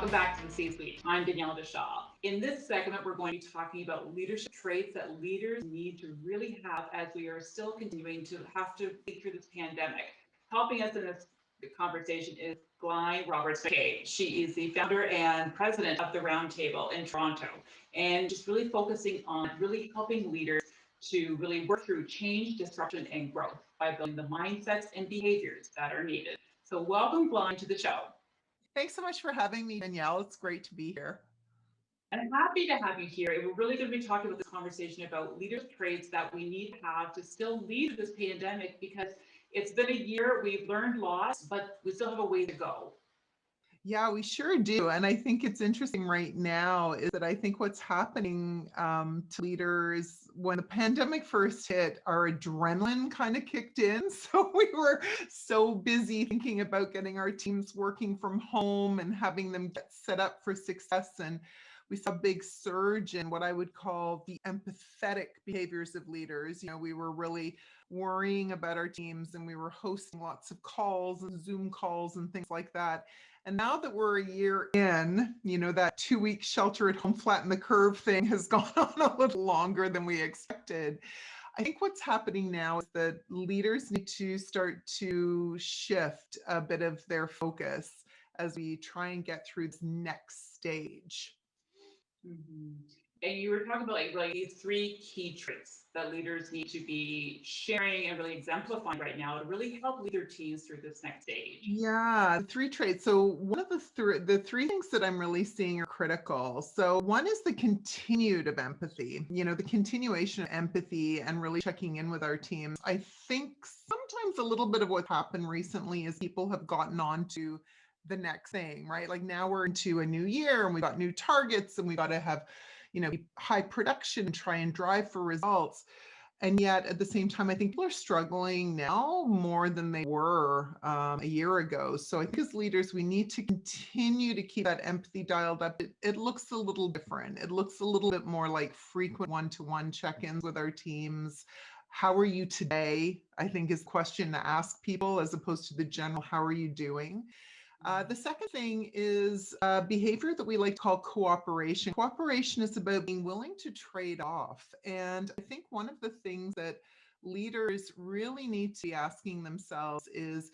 Welcome back to the C-Suite. I'm Danielle Deshaw. In this segment, we're going to be talking about leadership traits that leaders need to really have as we are still continuing to have to get through this pandemic. Helping us in this conversation is Glain Roberts-McCabe. She is the founder and president of the Roundtable in Toronto, and just really focusing on really helping leaders to really work through change, disruption, and growth by building the mindsets and behaviors that are needed. So welcome, Glain, to the show. Thanks so much for having me, Danielle. It's great to be here. And I'm happy to have you here. We're really going to be talking about this conversation about leadership traits that we need to have to still lead this pandemic, because it's been a year, we've learned lots, but we still have a way to go. Yeah, we sure do. And I think it's interesting right now is that I think what's happening to leaders when the pandemic first hit, our adrenaline kind of kicked in. So we were so busy thinking about getting our teams working from home and having them get set up for success. And we saw a big surge in what I would call the empathetic behaviors of leaders. We were really worrying about our teams, and we were hosting lots of calls and Zoom calls and things like that. And now that we're a year in, that 2-week shelter at home flatten the curve thing has gone on a little longer than we expected. I think what's happening now is that leaders need to start to shift a bit of their focus as we try and get through this next stage. Mm-hmm. And you were talking about like these 3 key traits that leaders need to be sharing and really exemplifying right now to really help lead their teams through this next stage. Yeah, 3 traits. So one of the three things that I'm really seeing are critical. So one is the continued of empathy, the continuation of empathy and really checking in with our teams. I think sometimes a little bit of what's happened recently is people have gotten on to the next thing, right? Like now we're into a new year and we've got new targets and we got to have high production and try and drive for results. And yet at the same time, I think people are struggling now more than they were a year ago. So I think as leaders, we need to continue to keep that empathy dialed up. It looks a little different. It looks a little bit more like frequent one-to-one check-ins with our teams. How are you today? I think is the question to ask people as opposed to the general, how are you doing? The second thing is behavior that we like to call cooperation. Cooperation is about being willing to trade off. And I think one of the things that leaders really need to be asking themselves is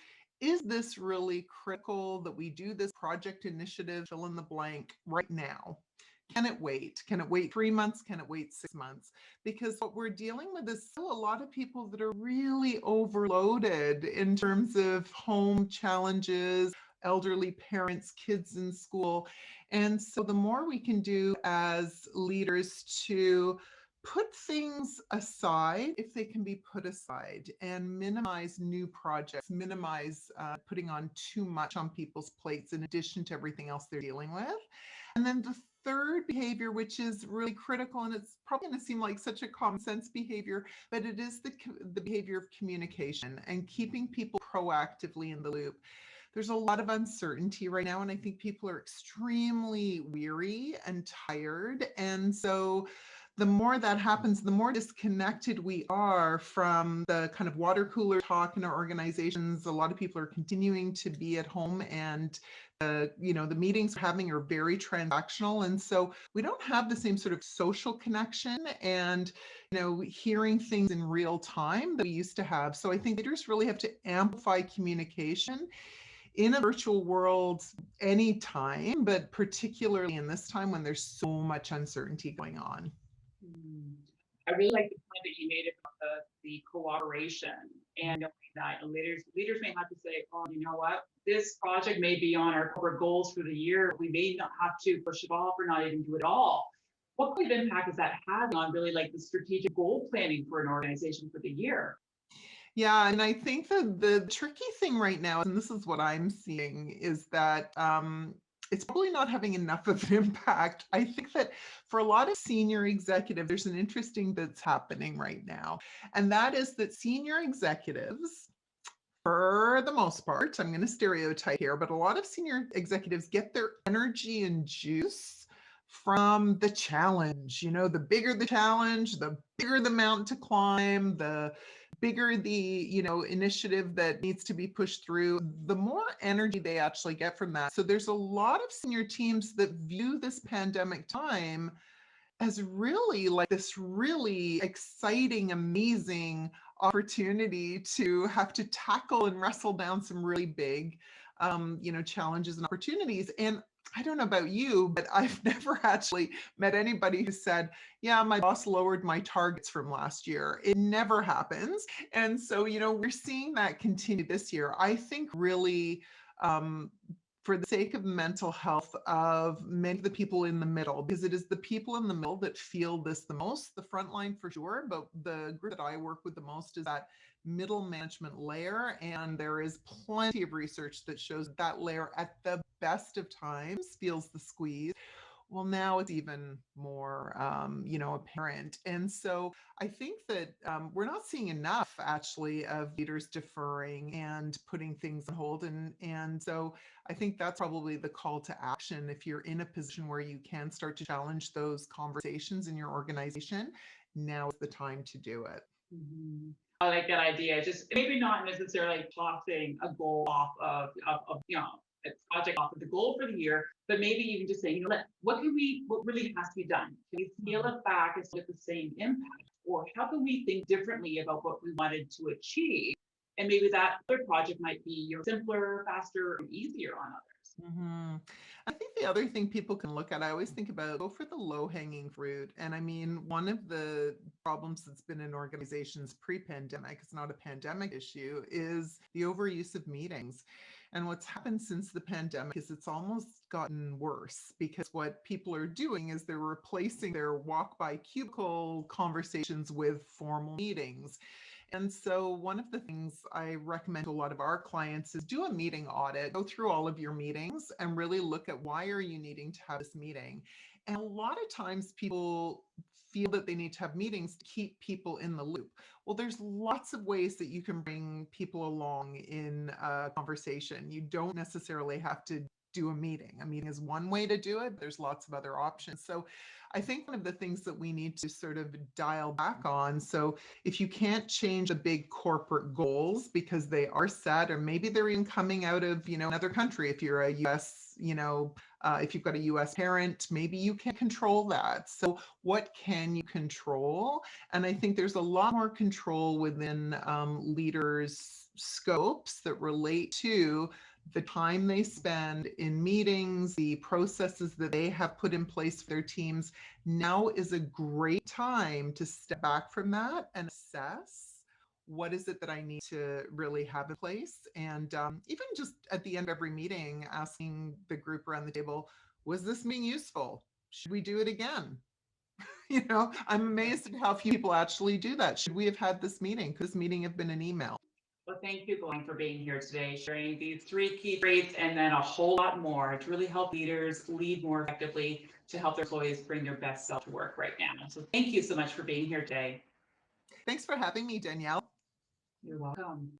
this really critical that we do this project initiative, fill in the blank, right now? Can it wait? Can it wait 3 months? Can it wait 6 months? Because what we're dealing with is still a lot of people that are really overloaded in terms of home challenges, elderly parents, kids in school. And so the more we can do as leaders to put things aside, if they can be put aside, and minimize new projects, minimize putting on too much on people's plates in addition to everything else they're dealing with. And then the third behavior, which is really critical, and it's probably going to seem like such a common sense behavior, but it is the behavior of communication and keeping people proactively in the loop. There's a lot of uncertainty right now, and I think people are extremely weary and tired. And so the more that happens, the more disconnected we are from the kind of water cooler talk in our organizations. A lot of people are continuing to be at home, and the meetings we're having are very transactional. And so we don't have the same sort of social connection and, hearing things in real time that we used to have. So I think leaders really have to amplify communication in a virtual world anytime, but particularly in this time when there's so much uncertainty going on. I really like the point that you made about the cooperation and knowing that leaders may have to say, oh, you know what, this project may be on our corporate goals for the year. We may not have to push it off or not even do it all. What kind of impact is that having on really like the strategic goal planning for an organization for the year? Yeah, and I think that the tricky thing right now, and this is what I'm seeing, is that it's probably not having enough of an impact. I think that for a lot of senior executives, there's an interesting that's happening right now, and that is that senior executives, for the most part, I'm going to stereotype here, but a lot of senior executives get their energy and juice from the challenge. The bigger the challenge, the bigger the mountain to climb, the bigger the, initiative that needs to be pushed through, the more energy they actually get from that. So there's a lot of senior teams that view this pandemic time as really like this really exciting, amazing opportunity to have to tackle and wrestle down some really big, challenges and opportunities. And I don't know about you, but I've never actually met anybody who said, yeah, my boss lowered my targets from last year. It never happens. And so, we're seeing that continue this year. I think really, um, for the sake of mental health of many of the people in the middle, because it is the people in the middle that feel this the most, the front line for sure, but the group that I work with the most is that middle management layer. And there is plenty of research that shows that layer at the best of times feels the squeeze. Well, now it's even more, apparent. And so I think that we're not seeing enough actually of leaders deferring and putting things on hold. And so I think that's probably the call to action. If you're in a position where you can start to challenge those conversations in your organization, now is the time to do it. Mhm. I like that idea. Just maybe not necessarily tossing a goal off of a project off of the goal for the year, but maybe even just saying, what really has to be done? Can we scale it back and still get the same impact? Or how can we think differently about what we wanted to achieve? And maybe that other project might be simpler, faster, and easier on others. Mhm. I think the other thing people can look at, I always think about go for the low hanging fruit. And I mean, one of the problems that's been in organizations pre pandemic, it's not a pandemic issue, is the overuse of meetings. And what's happened since the pandemic is it's almost gotten worse because what people are doing is they're replacing their walk by cubicle conversations with formal meetings. And so, one of the things I recommend to a lot of our clients is do a meeting audit, go through all of your meetings and really look at why are you needing to have this meeting. And a lot of times people feel that they need to have meetings to keep people in the loop. Well, there's lots of ways that you can bring people along in a conversation. You don't necessarily have to do a meeting. A meeting is one way to do it, but there's lots of other options. So I think one of the things that we need to sort of dial back on. So if you can't change the big corporate goals because they are set, or maybe they're even coming out of, another country, if you're a US, if you've got a US parent, maybe you can't control that. So what can you control? And I think there's a lot more control within leaders' scopes that relate to the time they spend in meetings, the processes that they have put in place for their teams. Now is a great time to step back from that and assess what is it that I need to really have in place. And even just at the end of every meeting, asking the group around the table, was this meeting useful? Should we do it again? I'm amazed at how few people actually do that. Should we have had this meeting? Could this meeting have been an email? Well, thank you, Glain, for being here today, sharing these 3 key traits and then a whole lot more to really help leaders lead more effectively to help their employees bring their best self to work right now. So thank you so much for being here today. Thanks for having me, Danielle. You're welcome.